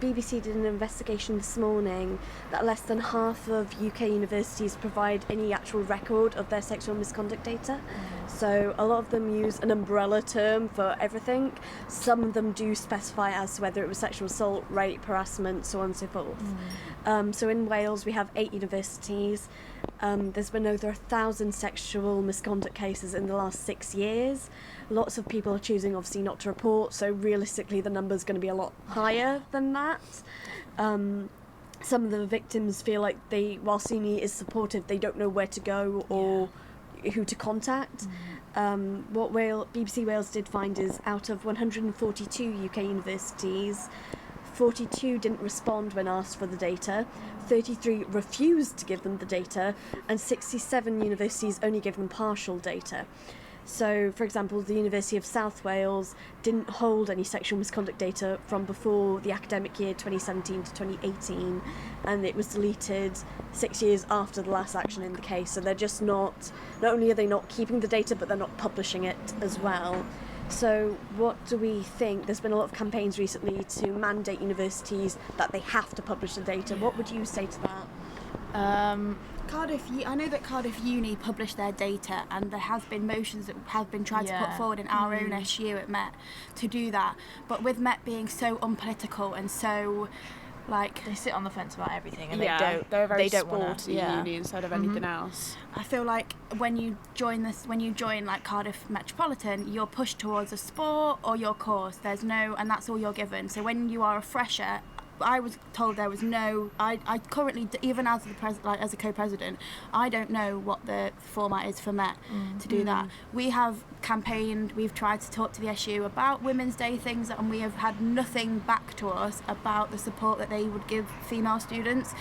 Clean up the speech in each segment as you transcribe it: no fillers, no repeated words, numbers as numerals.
BBC did an investigation this morning that less than half of UK universities provide any actual record of their sexual misconduct data. So a lot of them use an umbrella term for everything. Some of them do specify as to whether it was sexual assault, rape, harassment, so on and so forth. So in Wales we have 8 universities. There's been over 1,000 sexual misconduct cases in the last 6 years. Lots of people are choosing obviously not to report, so realistically the number's going to be a lot higher than that. Some of the victims feel like while CME is supportive, they don't know where to go or who to contact. What BBC Wales did find is out of 142 UK universities, 42 didn't respond when asked for the data, 33 refused to give them the data, and 67 universities only give them partial data. So, for example, the University of South Wales didn't hold any sexual misconduct data from before the academic year 2017 to 2018, and it was deleted 6 years after the last action in the case. So they're just not only are they not keeping the data, but they're not publishing it as well. So what do we think? There's been a lot of campaigns recently to mandate universities that they have to publish the data. What would you say to that? I know that Cardiff Uni published their data, and there have been motions that have been tried to put forward in our own SU at Met to do that. But with Met being so unpolitical and so they sit on the fence about everything, and they're a very sporty uni instead of anything else. I feel like when you join like Cardiff Metropolitan, you're pushed towards a sport or your course. And that's all you're given. So when you are a fresher, I was told there was no. I currently, even as a co-president, I don't know what the format is for Met to do that. We have campaigned. We've tried to talk to the SU about Women's Day things, and we have had nothing back to us about the support that they would give female students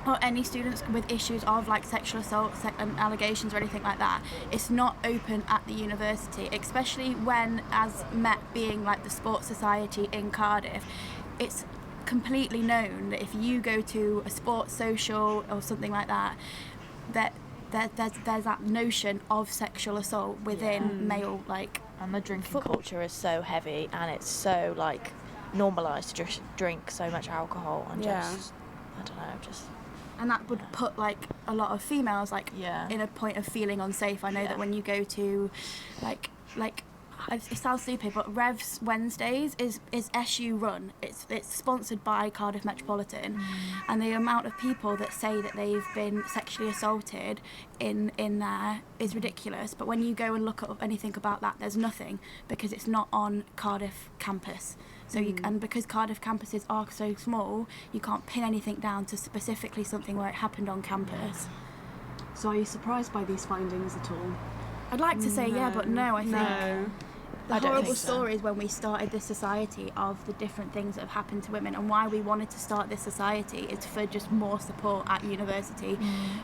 or any students with issues of like sexual assault and allegations or anything like that. It's not open at the university, especially when, as Met being like the sports society in Cardiff, it's completely known that if you go to a sports social or something like that, there's that notion of sexual assault within male and the drinking culture is so heavy, and it's so normalised to just drink so much alcohol and and that would put a lot of females in a point of feeling unsafe. I know that when you go to it sounds stupid, but Revs Wednesdays is SU run. It's sponsored by Cardiff Metropolitan, and the amount of people that say that they've been sexually assaulted in there is ridiculous. But when you go and look at anything about that, there's nothing, because it's not on Cardiff campus. So and because Cardiff campuses are so small, you can't pin anything down to specifically something where it happened on campus. So are you surprised by these findings at all? I'd like to say but no, I think. No. The horrible stories when we started this society of the different things that have happened to women, and why we wanted to start this society is for just more support at university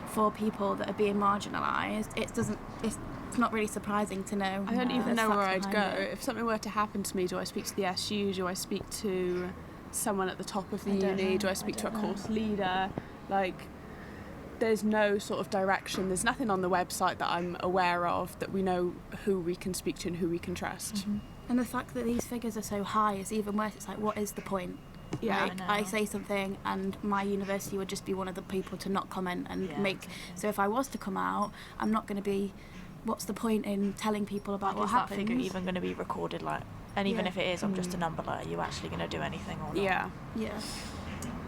for people that are being marginalised. It's not really surprising to know. I don't even know where I'd go. If something were to happen to me, do I speak to the SU? Do I speak to someone at the top of the uni? Do I speak to a course leader? There's no sort of direction. There's nothing on the website that I'm aware of that we know who we can speak to and who we can trust. And the fact that these figures are so high is even worse. It's what is the point? Yeah, I say something and my university would just be one of the people to not comment and make. So if I was to come out, I'm not going to be. What's the point in telling people about what happened? Is that figure even going to be recorded? And even if it is, I'm just a number. Are you actually going to do anything or not? Yeah.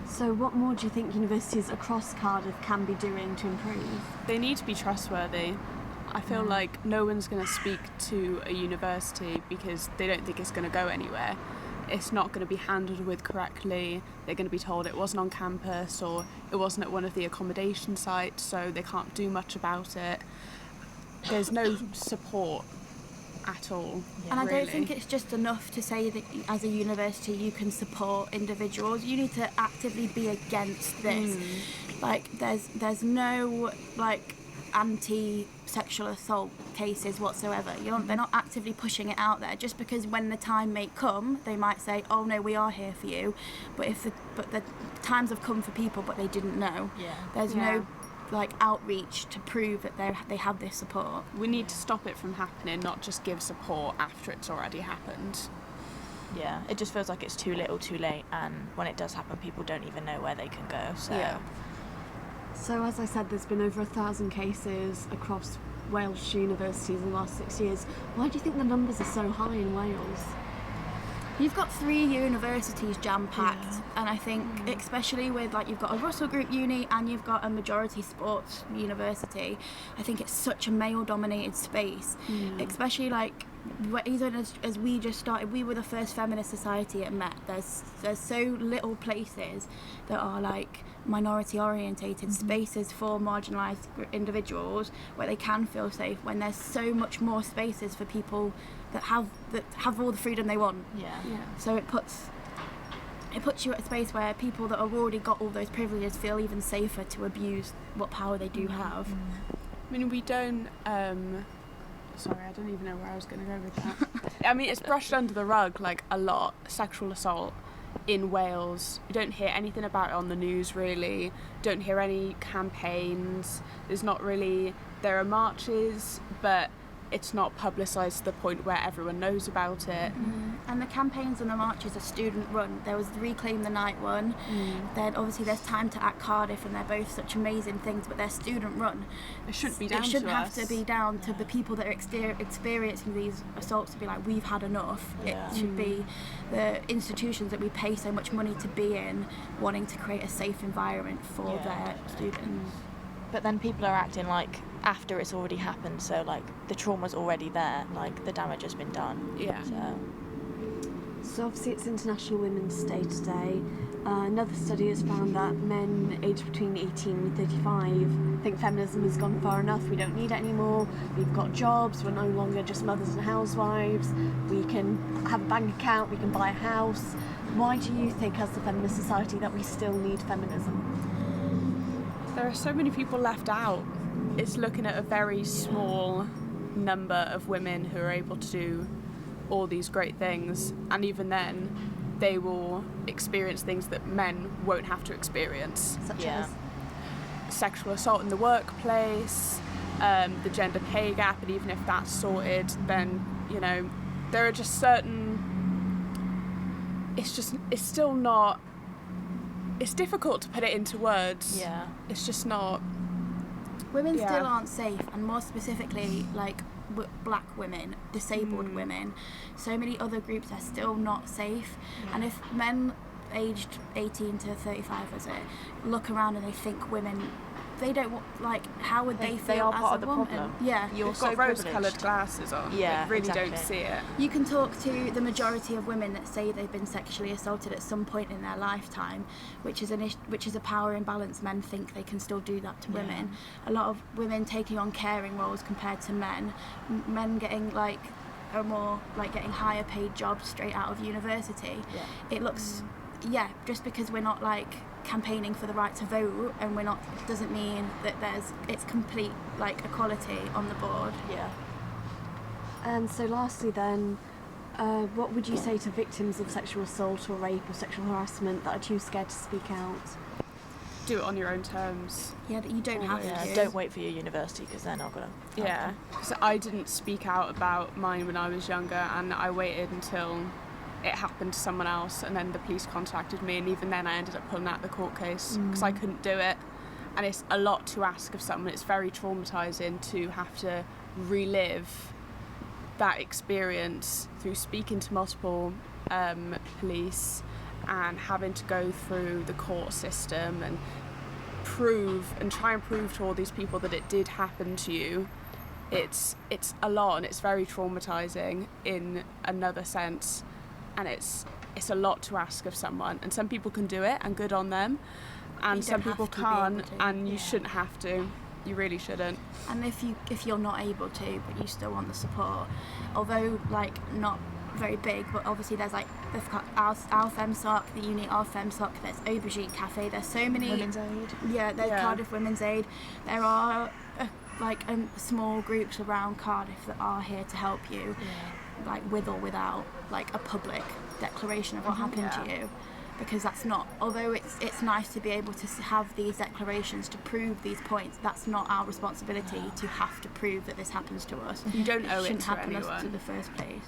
So what more do you think universities across Cardiff can be doing to improve? They need to be trustworthy. I feel like no one's going to speak to a university because they don't think it's going to go anywhere. It's not going to be handled with correctly. They're going to be told it wasn't on campus or it wasn't at one of the accommodation sites, so they can't do much about it. There's no support at all. And I don't think it's just enough to say that as a university you can support individuals. You need to actively be against this. There's no anti-sexual assault cases whatsoever. They're not actively pushing it out there, just because when the time may come they might say, oh no, we are here for you, but the times have come for people but they didn't know. There's no outreach to prove that they have this support. We need to stop it from happening, not just give support after it's already happened. Yeah, it just feels like it's too little too late, and when it does happen, people don't even know where they can go. So Yeah. So as I said, there's been over 1,000 cases across Welsh universities in the last 6 years. Why do you think the numbers are so high in Wales? You've got 3 universities jam-packed, and I think especially with like you've got a Russell Group uni and you've got a majority sports university, I think it's such a male-dominated space, especially like even as we just started, we were the first feminist society at Met. There's so little places that are like minority orientated spaces for marginalised individuals where they can feel safe, when there's so much more spaces for people that have all the freedom they want. So it puts you at a space where people that have already got all those privileges feel even safer to abuse what power they do have. I mean, we don't. Sorry, I don't even know where I was going to go with that. I mean, it's brushed under the rug like a lot. Sexual assault in Wales. You don't hear anything about it on the news, really. Don't hear any campaigns. There's not really. There are marches, but it's not publicised to the point where everyone knows about it. And the campaigns and the marches are student run. There was the Reclaim the Night one. Then obviously there's Time to Act Cardiff, and they're both such amazing things, but they're student run. It shouldn't be down to us. It shouldn't have to be down to the people that are experiencing these assaults to be like, we've had enough. It should be the institutions that we pay so much money to be in, wanting to create a safe environment for their students. But then people are acting like after it's already happened, so like the trauma's already there, like the damage has been done. So obviously it's International Women's Day today. Another study has found that men aged between 18 and 35 think feminism has gone far enough, we don't need it anymore, we've got jobs, we're no longer just mothers and housewives, we can have a bank account, we can buy a house. Why do you think as a feminist society that we still need feminism? There are so many people left out. It's looking at a very small number of women who are able to do all these great things, and even then they will experience things that men won't have to experience, Such as sexual assault in the workplace, the gender pay gap, and even if that's sorted, then there are just certain, it's still not, it's difficult to put it into words. It's just not. Women still aren't safe, and more specifically like black women, disabled women, so many other groups are still not safe. And if men aged 18 to 35 was it look around and they think women, they don't like, how would they feel they are as part a of the woman? problem. You've got so rose-coloured privileged. glasses on. They really don't see it. You can talk to the majority of women that say they've been sexually assaulted at some point in their lifetime, which is a power imbalance. Men think they can still do that to women. A lot of women taking on caring roles compared to men. Men getting like a more like getting higher paid jobs straight out of university. It looks just because we're not like campaigning for the right to vote, and we're not, doesn't mean that it's complete like equality on the board. And so lastly then, what would you say to victims of sexual assault or rape or sexual harassment that are too scared to speak out? Do it on your own terms. That you don't have to. Don't wait for your university, because they're not gonna. Because I didn't speak out about mine when I was younger, and I waited until it happened to someone else, and then the police contacted me, and even then I ended up pulling out the court case because I couldn't do it. And it's a lot to ask of someone. It's very traumatising to have to relive that experience through speaking to multiple police and having to go through the court system and try and prove to all these people that it did happen to you. It's a lot, and it's very traumatising in another sense. And it's a lot to ask of someone, and some people can do it and good on them, and some people can't, and you shouldn't have to. You really shouldn't. And if you're not able to, but you still want the support, although like not very big, but obviously there's like our FemSoc, the uni our FemSoc, there's Aubergine Cafe, there's so many. Women's Aid. There's Cardiff Women's Aid. There are small groups around Cardiff that are here to help you. Like with or without like a public declaration of what happened to you, because that's not, although it's nice to be able to have these declarations to prove these points, that's not our responsibility to have to prove that this happens to us. You don't owe it shouldn't to happen anyone. us to the first place.